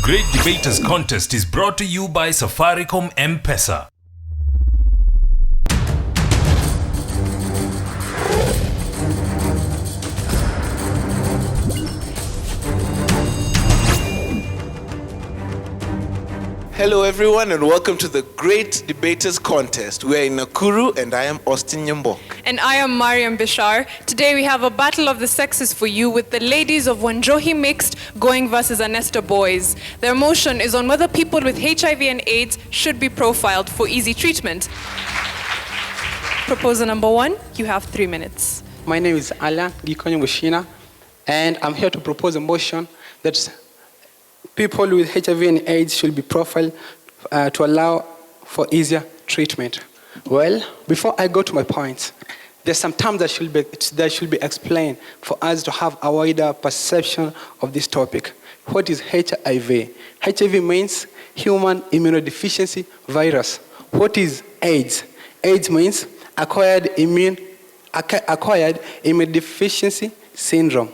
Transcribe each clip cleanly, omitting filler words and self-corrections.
Great Debaters Contest is brought to you by Safaricom M-Pesa. Hello everyone and welcome to the Great Debaters Contest. We are in Nakuru and I am Austin Nyambok. And I am Mariam Bishar. Today we have a battle of the sexes for you with the ladies of Wanjohi Mixed going versus Annester boys. Their motion is on whether people with HIV and AIDS should be profiled for easy treatment. Proposal number 1, you have 3 minutes. My name is Alan Gikonyo Mushina and I'm here to propose a motion that people with HIV and AIDS should be profiled to allow for easier treatment. Well, before I go to my points, there's some terms that should be explained for us to have a wider perception of this topic. What is HIV? HIV means human immunodeficiency virus. What is AIDS? AIDS means acquired immunodeficiency syndrome.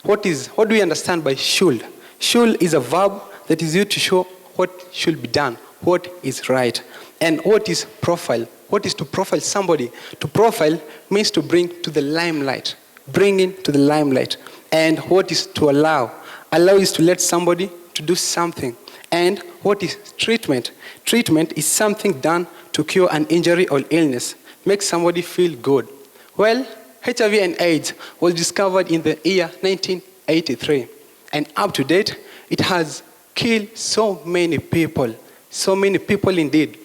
What do we understand by should? Should is a verb that is used to show what should be done, what is right. And what is profile? What is to profile somebody? To profile means to bring to the limelight, bringing to the limelight. And what is to allow? Allow is to let somebody to do something. And what is treatment? Treatment is something done to cure an injury or illness, make somebody feel good. Well, HIV and AIDS was discovered in the year 1983. And up to date, it has killed so many people indeed.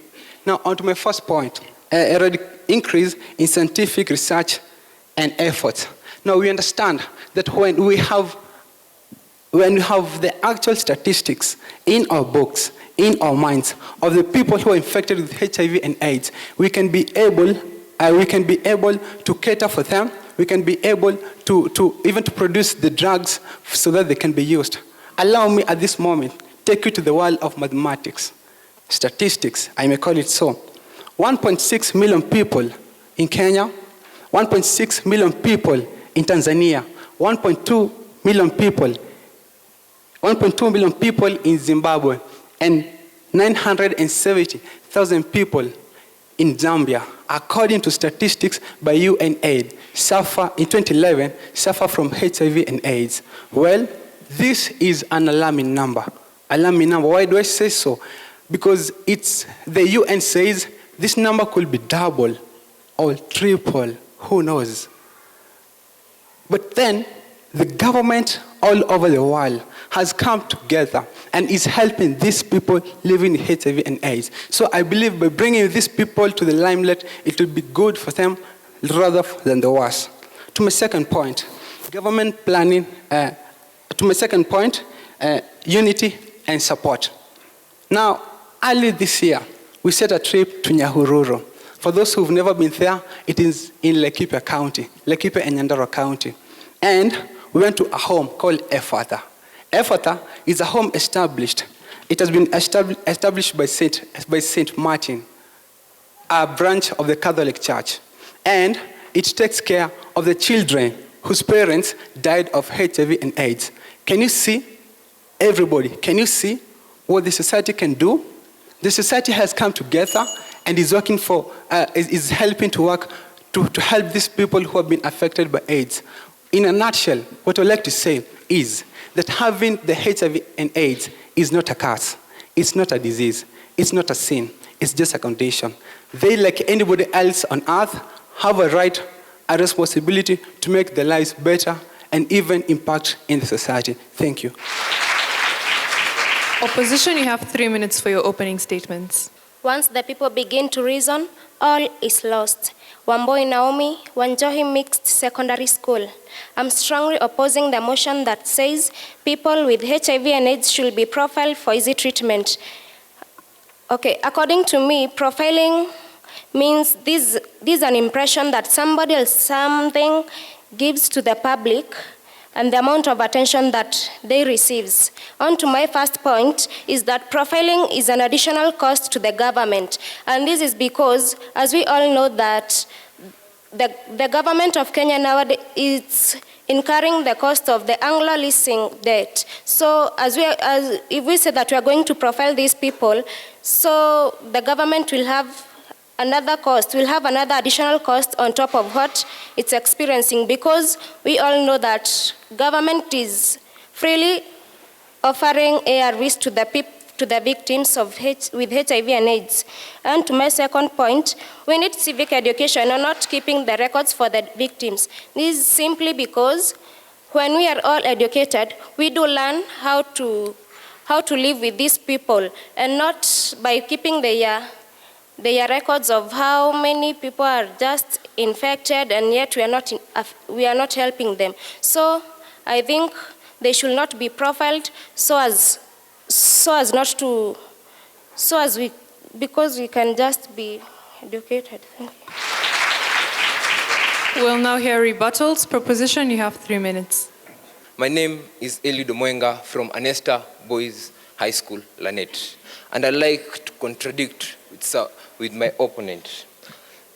Now, on to my first point, a increase in scientific research and efforts. Now, we understand that when we have the actual statistics in our books, in our minds, of the people who are infected with HIV and AIDS, we can be able to cater for them. We can be able to even to produce the drugs so that they can be used. Allow me at this moment take you to the world of mathematics, statistics, I may call it so. 1.6 million people in Kenya, 1.6 million people in Tanzania, 1.2 million people in Zimbabwe, and 970,000 people in Zambia, according to statistics by UNAIDS, in 2011 suffer from HIV and AIDS. Well, this is an alarming number. Alarming number. Why do I say so? Because the UN says this number could be double or triple. Who knows? But then the government all over the world has come together and is helping these people living with HIV and AIDS. So I believe by bringing these people to the limelight, it will be good for them rather than the worse. To my second point, government planning, unity and support. Now, early this year, we set a trip to Nyahururu. For those who've never been there, it is in Laikipia County, Laikipia and Nyandarua County. And we went to a home called Ephatha. Ephatha is a home established. It has been established by Saint Martin, a branch of the Catholic Church. And it takes care of the children whose parents died of HIV and AIDS. Can you see, everybody, can you see what the society can do? The society has come together and is working is helping to work to help these people who have been affected by AIDS. In a nutshell, what I'd like to say is that having the HIV and AIDS is not a curse. It's not a disease. It's not a sin. It's just a condition. They, like anybody else on earth, have a right, a responsibility to make their lives better and even impact in the society. Thank you. Opposition, you have 3 minutes for your opening statements. Once the people begin to reason, all is lost. Wamboi Naomi, Wanjohi Mixed Secondary School. I'm strongly opposing the motion that says people with HIV and AIDS should be profiled for easy treatment. Okay, according to me, profiling means this is an impression that somebody or something gives to the public and the amount of attention that they receives. On to my first point is that profiling is an additional cost to the government. And this is because, as we all know, that the government of Kenya nowadays incurring the cost of the Anglo leasing debt. So if we say that we are going to profile these people, so the government will have another cost, will have another additional cost on top of what it's experiencing, because we all know that government is freely offering ARVs to the victims with HIV and AIDS. And to my second point, we need civic education and not keeping the records for the victims. This is simply because when we are all educated, we do learn how to live with these people, and not by keeping their records of how many people are just infected, and yet we are not helping them. So I think they should not be profiled because we can just be educated. Thank you. We'll now hear rebuttals. Proposition, you have 3 minutes. My name is Eliud Mwenga from Annester Boys High School, Lanet. And I'd like to contradict with my opponent.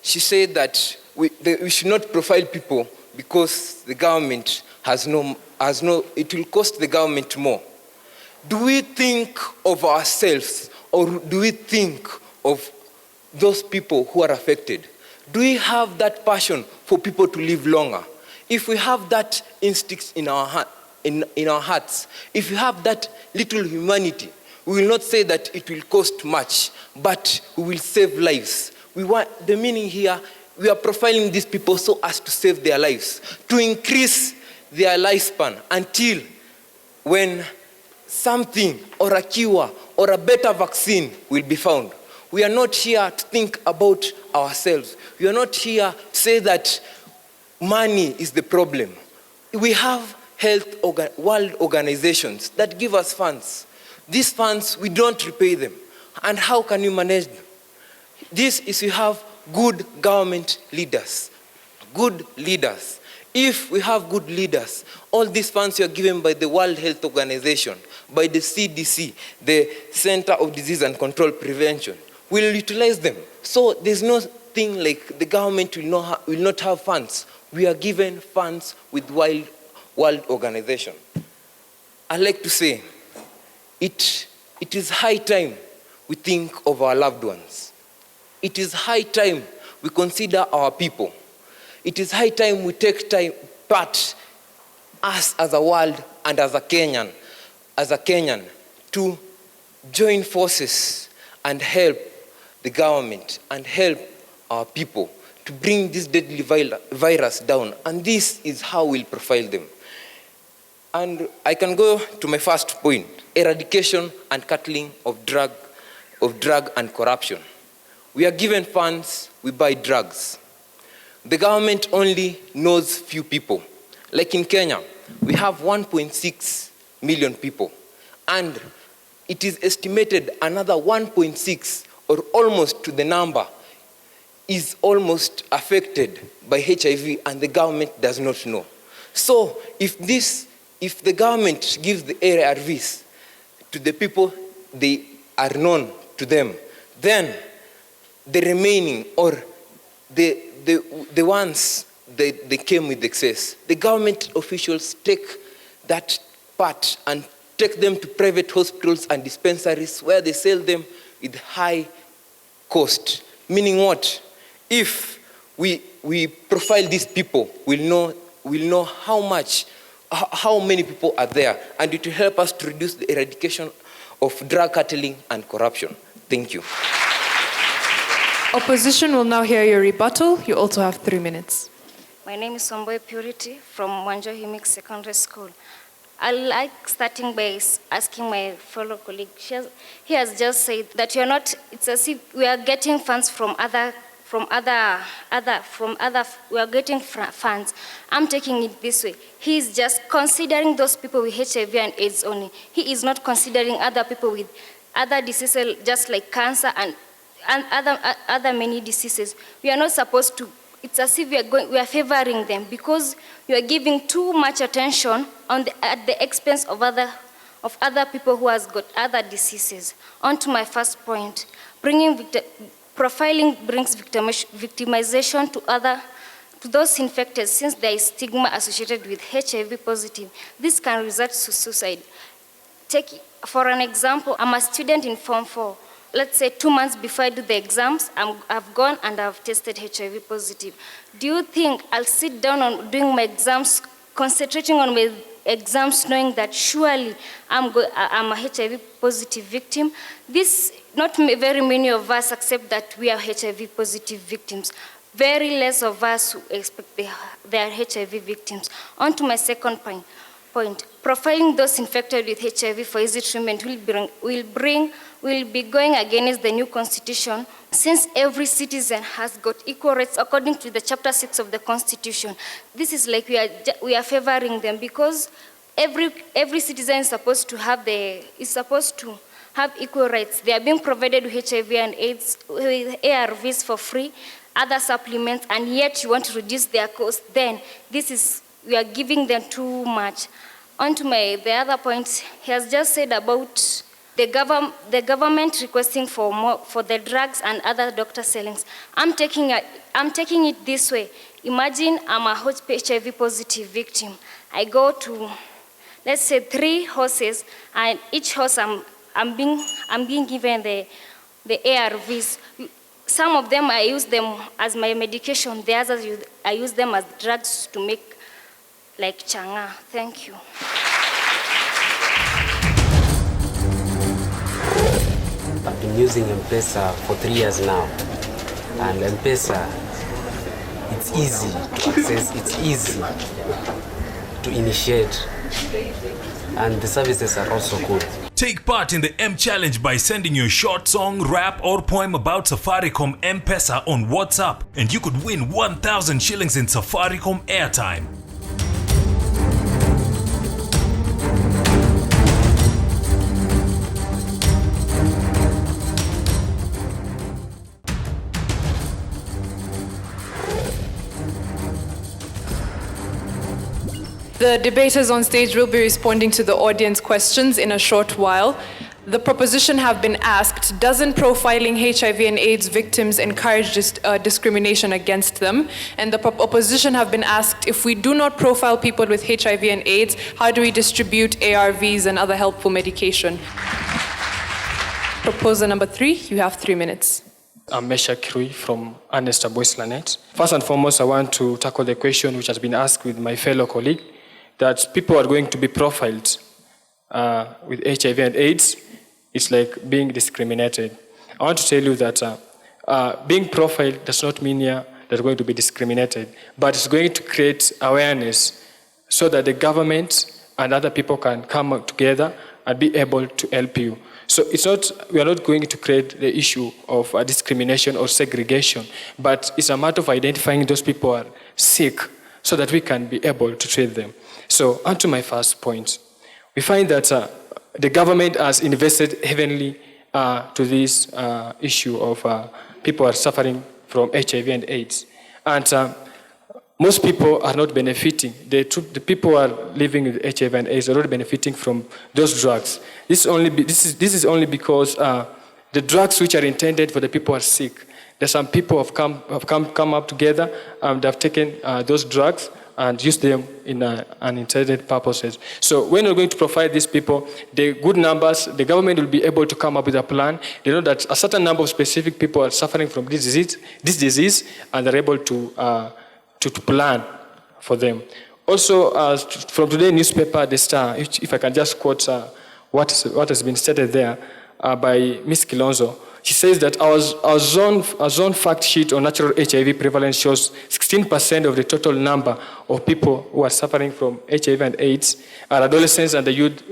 She said that we should not profile people because the government it will cost the government more. Do we think of ourselves, or do we think of those people who are affected? Do we have that passion for people to live longer? If we have that instinct in our hearts, if we have that little humanity, we will not say that it will cost much, but we will save lives. The meaning here, we are profiling these people so as to save their lives, to increase their lifespan until when something or a cure or a better vaccine will be found. We are not here to think about ourselves. We are not here to say that money is the problem. We have world organizations that give us funds. These funds, we don't repay them. And how can you manage them? This is we have good government leaders. Good leaders. If we have good leaders, all these funds are given by the World Health Organization, by the CDC, the Center of Disease and Control Prevention, we'll utilize them. So there's no thing like the government will not have funds. We are given funds with World Organization. I'd like to say, it is high time we think of our loved ones. It is high time we consider our people. It is high time we take part, us as a world and as a Kenyan, to join forces and help the government and help our people to bring this deadly virus down. And this is how we'll profile them. And I can go to my first point, eradication and cutting of drug and corruption. We are given funds, we buy drugs. The government only knows few people. Like in Kenya, we have 1.6 million people. And it is estimated another 1.6, or almost to the number, is almost affected by HIV, and the government does not know. So if the government gives the ARVs to the people they are known to them, then the remaining, or the ones they came with excess, the government officials take that part and take them to private hospitals and dispensaries where they sell them with high cost. Meaning what? If we profile these people, we'll know how many people are there, and it will help us to reduce the eradication of drug cartelling and corruption. Thank you. Opposition will now hear your rebuttal. You also have 3 minutes. My name is Somboy Purity from Wanjohi Mixed Secondary School. I like starting by asking my fellow colleague. He has just said that it's as if we are getting funds from other, we are getting funds. I'm taking it this way. He is just considering those people with HIV and AIDS only. He is not considering other people with other diseases, just like cancer and other many diseases. We are not supposed to. It's as if we are favoring them because we are giving too much attention at the expense of other people who has got other diseases. On to my first point, profiling brings victimization To those infected, since there is stigma associated with HIV positive, this can result to suicide. For an example, I'm a student in Form 4. Let's say 2 months before I do the exams, I've gone and I've tested HIV positive. Do you think I'll sit down on doing my exams, concentrating on my exams, knowing that surely I'm a HIV positive victim? Not very many of us accept that we are HIV positive victims. Very less of us who expect they are HIV victims. On to my second point. Profiling those infected with HIV for easy treatment will be going against the new constitution, since every citizen has got equal rights according to the chapter 6 of the constitution. This is like we are favoring them, because every citizen is supposed to have equal rights. They are being provided with HIV and AIDS, with ARVs for free, other supplements, and yet you want to reduce their cost. Then we are giving them too much. On to the other point, he has just said about the government requesting for the drugs and other doctor sellings. I'm taking it this way. Imagine I'm a HIV positive victim. I go to, let's say, 3 horses, and each horse I'm being given the ARVs. Some of them I use them as my medication. The others I use them as drugs to make like changa. Thank you. I've been using M-Pesa for 3 years now. And M-Pesa, it's easy to access, it's easy to initiate. And the services are also good. Take part in the M Challenge by sending your short song, rap or poem about Safaricom M-Pesa on WhatsApp, and you could win 1,000 shillings in Safaricom airtime. The debaters on stage will be responding to the audience questions in a short while. The proposition have been asked, doesn't profiling HIV and AIDS victims encourage discrimination against them? And the opposition have been asked, if we do not profile people with HIV and AIDS, how do we distribute ARVs and other helpful medication? Proposer number 3, you have 3 minutes. I'm Mesha Kirui from Annester Boys Lanet. First and foremost, I want to tackle the question which has been asked with my fellow colleague, that people are going to be profiled with HIV and AIDS. It's like being discriminated. I want to tell you that being profiled does not mean they're going to be discriminated, but it's going to create awareness so that the government and other people can come up together and be able to help you. So we are not going to create the issue of discrimination or segregation, but it's a matter of identifying those people who are sick so that we can be able to treat them. So, on to my first point. We find that the government has invested heavily to this issue of people are suffering from HIV and AIDS. And most people are not benefiting. The people who are living with HIV and AIDS are not benefiting from those drugs. This is only because the drugs which are intended for the people who are sick, there's some people have come up together and have taken those drugs and use them in unintended purposes. So when we're going to provide these people the good numbers, the government will be able to come up with a plan. They know that a certain number of specific people are suffering from this disease, and they're able to plan for them. Also, from today's newspaper, The Star, if I can just quote what has been stated there by Ms. Kilonzo. She says that our zone fact sheet on natural HIV prevalence shows 16% of the total number of people who are suffering from HIV and AIDS are adolescents and the youth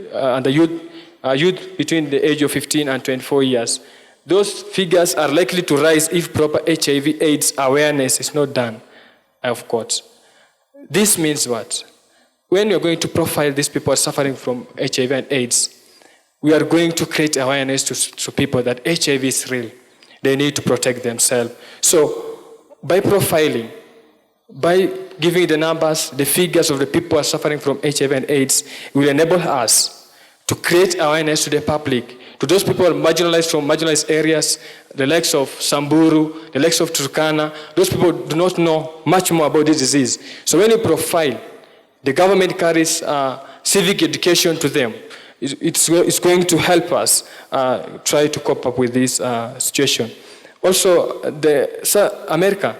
between the age of 15 and 24 years. Those figures are likely to rise if proper HIV/AIDS awareness is not done. Of course. This means what? When you're going to profile these people suffering from HIV and AIDS, we are going to create awareness to people that HIV is real. They need to protect themselves. So by profiling, by giving the numbers, the figures of the people who are suffering from HIV and AIDS, will enable us to create awareness to the public to those people marginalized from marginalized areas, the likes of Samburu, the likes of Turkana. Those people do not know much more about this disease. So when you profile, the government carries civic education to them. It's going to help us try to cope up with this situation. Also, America,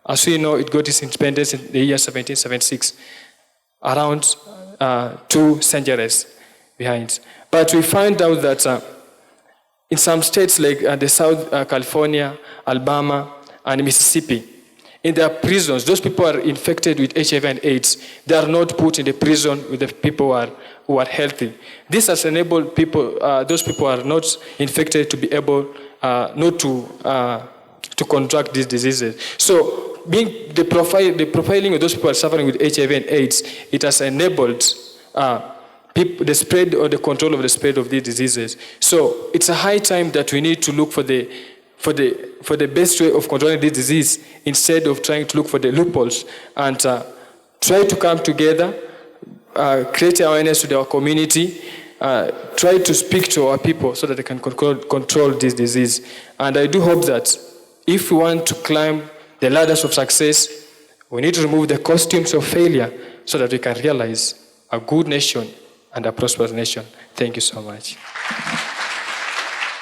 as we know, it got its independence in the year 1776, around 2 centuries behind. But we find out that in some states like the South California, Alabama, and Mississippi, in their prisons, those people are infected with HIV and AIDS. They are not put in the prison with the people who are healthy. This has enabled people, those people who are not infected, to be able not to contract these diseases. So, being the profiling of those people who are suffering with HIV and AIDS, it has enabled the spread or the control of the spread of these diseases. So it's a high time that we need to look for the best way of controlling this disease instead of trying to look for the loopholes, and try to come together, create awareness to our community, try to speak to our people so that they can control this disease. And I do hope that if we want to climb the ladders of success, we need to remove the costumes of failure so that we can realize a good nation and a prosperous nation. Thank you so much.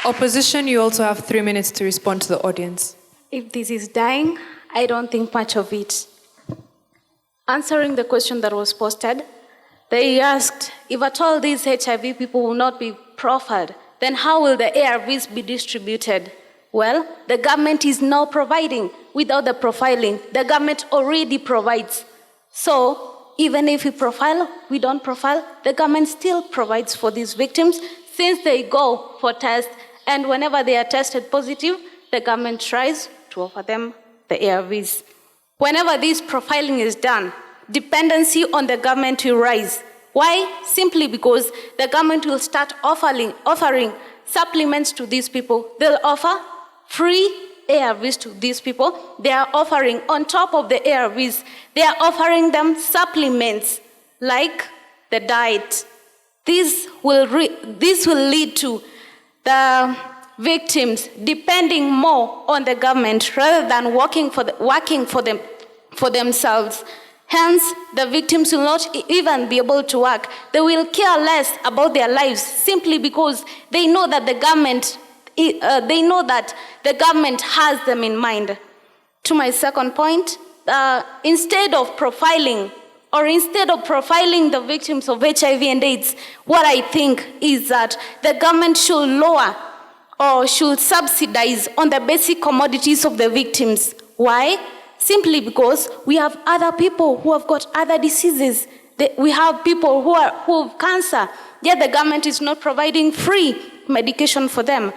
Opposition, you also have 3 minutes to respond to the audience. If this is dying, I don't think much of it. Answering the question that was posted, they asked, if at all these HIV people will not be profiled, then how will the ARVs be distributed? Well, the government is now providing. Without the profiling, the government already provides. So, even if we profile, we don't profile, the government still provides for these victims since they go for tests, and whenever they are tested positive, the government tries to offer them the ARVs. Whenever this profiling is done, dependency on the government will rise. Why? Simply because the government will start offering supplements to these people. They'll offer free ARVs to these people. They are offering, on top of the ARVs, they are offering them supplements like the diet. This will lead to the victims depending more on the government rather than working for themselves. Hence, the victims will not even be able to work. They will care less about their lives simply because they know that the government has them in mind. To my second point, instead of profiling the victims of HIV and AIDS, what I think is that the government should lower or should subsidize on the basic commodities of the victims. Why? Simply because we have other people who have got other diseases. We have people who have cancer, yet the government is not providing free medication for them.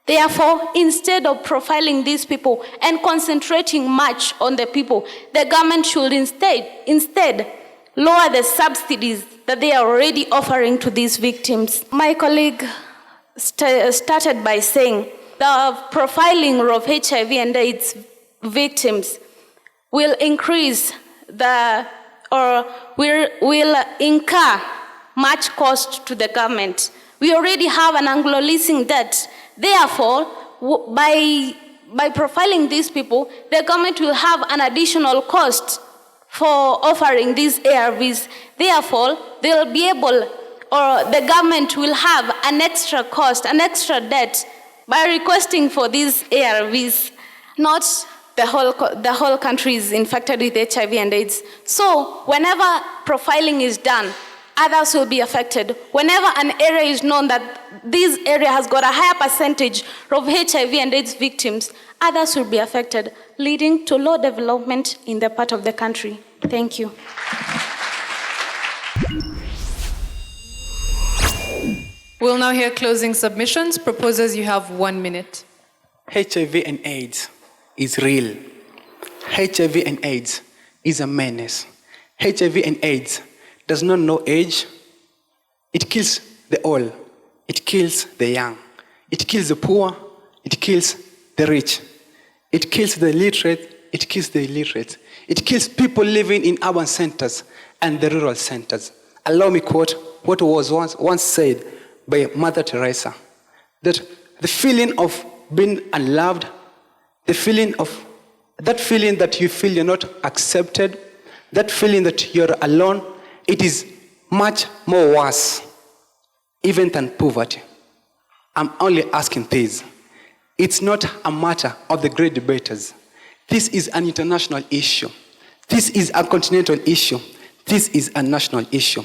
Therefore, instead of profiling these people and concentrating much on the people, the government should instead lower the subsidies that they are already offering to these victims. My colleague started by saying the profiling of HIV and AIDS victims will increase will incur much cost to the government. We already have an Anglo-leasing debt. Therefore, by profiling these people, the government will have an additional cost for offering these ARVs. Therefore, they'll be able, or the government will have an extra cost, an extra debt by requesting for these ARVs. Not the whole country is infected with HIV and AIDS. So whenever profiling is done, others will be affected. Whenever an area is known that this area has got a higher percentage of HIV and AIDS victims, others will be affected, leading to low development in the part of the country. Thank you. We'll now hear closing submissions. Proposers, you have 1 minute. HIV and AIDS is real. HIV and AIDS is a menace. HIV and AIDS does not know age. It kills the old. It kills the young. It kills the poor. It kills the rich. It kills the literate. It kills the illiterate. It kills people living in urban centers and the rural centers. Allow me quote what was once said by Mother Teresa. That the feeling of being unloved, that feeling that you feel you're not accepted, that feeling that you're alone, it is much more worse even than poverty. I'm only asking this. It's not a matter of the great debaters. This is an international issue. This is a continental issue. This is a national issue.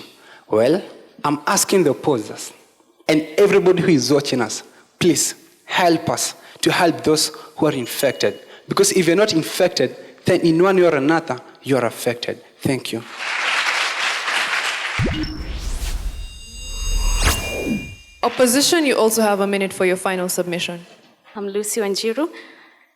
Well, I'm asking the opposers and everybody who is watching us, please help us to help those who are infected. Because if you're not infected, then in one way or another, you are affected. Thank you. Opposition, you also have a minute for your final submission. I'm Lucy Wanjiru.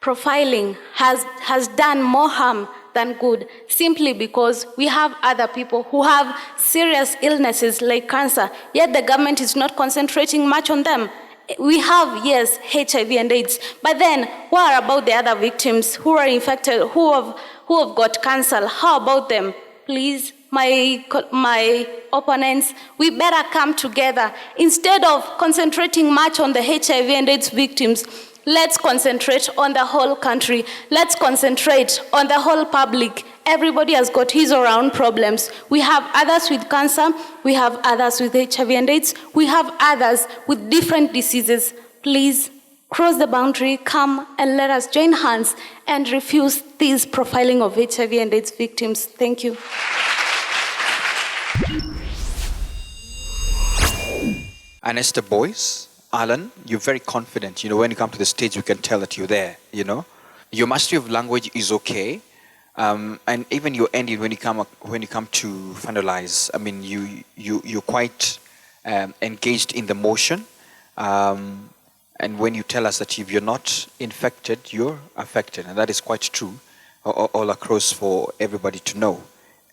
Profiling has done more harm than good, simply because we have other people who have serious illnesses like cancer, yet the government is not concentrating much on them. We have, yes, HIV and AIDS, but then what about the other victims who are infected, who have got cancer? How about them? Please, my opponents, we better come together. Instead of concentrating much on the HIV and AIDS victims, let's concentrate on the whole country. Let's concentrate on the whole public. Everybody has got his or her own problems. We have others with cancer. We have others with HIV and AIDS. We have others with different diseases. Please cross the boundary, come and let us join hands and refuse this profiling of HIV and AIDS victims. Thank you. Annester boys, Alan, you're very confident. When you come to the stage, we can tell that you're there, Your mastery of language is okay. And even your ending, when you come to finalize, I mean, you're quite engaged in the motion. And when you tell us that if you're not infected, you're affected. And that is quite true all across for everybody to know.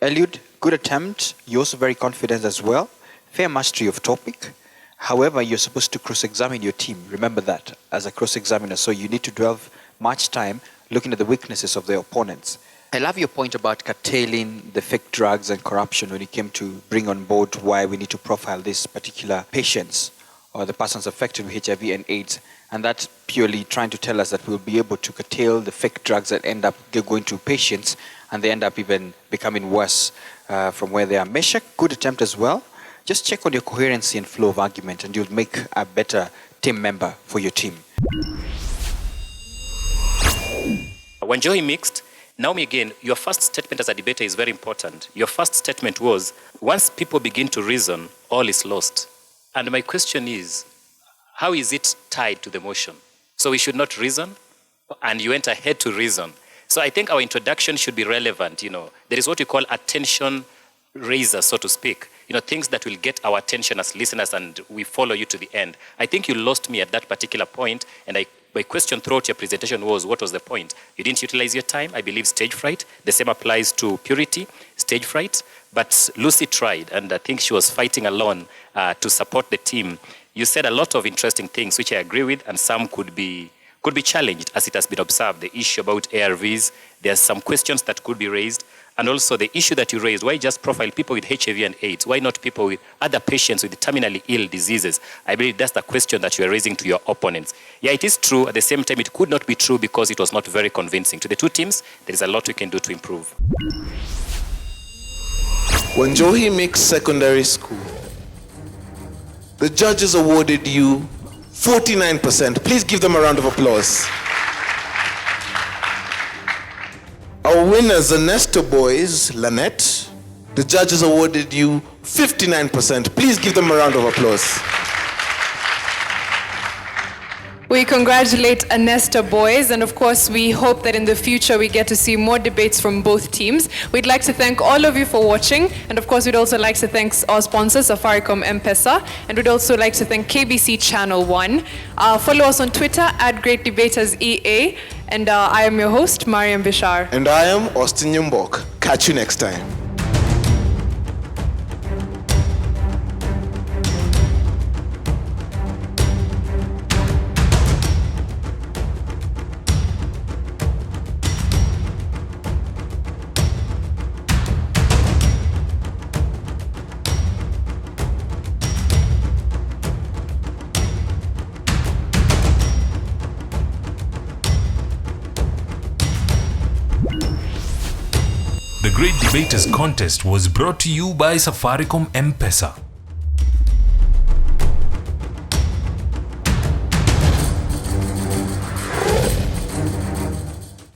Eliud, good attempt. You're also very confident as well. Fair mastery of topic. However, you're supposed to cross-examine your team. Remember that as a cross-examiner. So you need to delve much time looking at the weaknesses of the opponents. I love your point about curtailing the fake drugs and corruption when it came to bring on board why we need to profile these particular patients or the persons affected with HIV and AIDS. And that's purely trying to tell us that we'll be able to curtail the fake drugs that end up going to patients and they end up even becoming worse from where they are. Meshach, good attempt as well. Just check on your coherency and flow of argument and you'll make a better team member for your team. Wanjohi mixed. Naomi, again, your first statement as a debater is very important. Your first statement was, once people begin to reason, all is lost. And my question is, how is it tied to the motion? So we should not reason, and you went ahead to reason. So I think our introduction should be relevant. There is what we call attention raiser, so to speak. Things that will get our attention as listeners and we follow you to the end. I think you lost me at that particular point, and my question throughout your presentation was, what was the point? You didn't utilize your time. I believe stage fright. The same applies to purity, stage fright. But Lucy tried, and I think she was fighting alone to support the team. You said a lot of interesting things, which I agree with, and some could be challenged, as it has been observed. The issue about ARVs, there are some questions that could be raised. And also the issue that you raised, why just profile people with HIV and AIDS? Why not people with other patients with terminally ill diseases? I believe that's the question that you are raising to your opponents. Yeah, it is true. At the same time, it could not be true because it was not very convincing. To the two teams, there is a lot we can do to improve. Wanjohi Mixed Secondary School. The judges awarded you 49%. Please give them a round of applause. Our winners, Annester boys, Lynette. The judges awarded you 59%. Please give them a round of applause. We congratulate Annester boys, and of course we hope that in the future we get to see more debates from both teams. We'd like to thank all of you for watching, and of course we'd also like to thank our sponsor Safaricom M-Pesa, and we'd also like to thank KBC Channel 1. Follow us on Twitter @GreatDebatersEA, and I am your host, Mariam Bishar. And I am Austin Nyumbok. Catch you next time. The Great Debaters Contest was brought to you by Safaricom M-Pesa.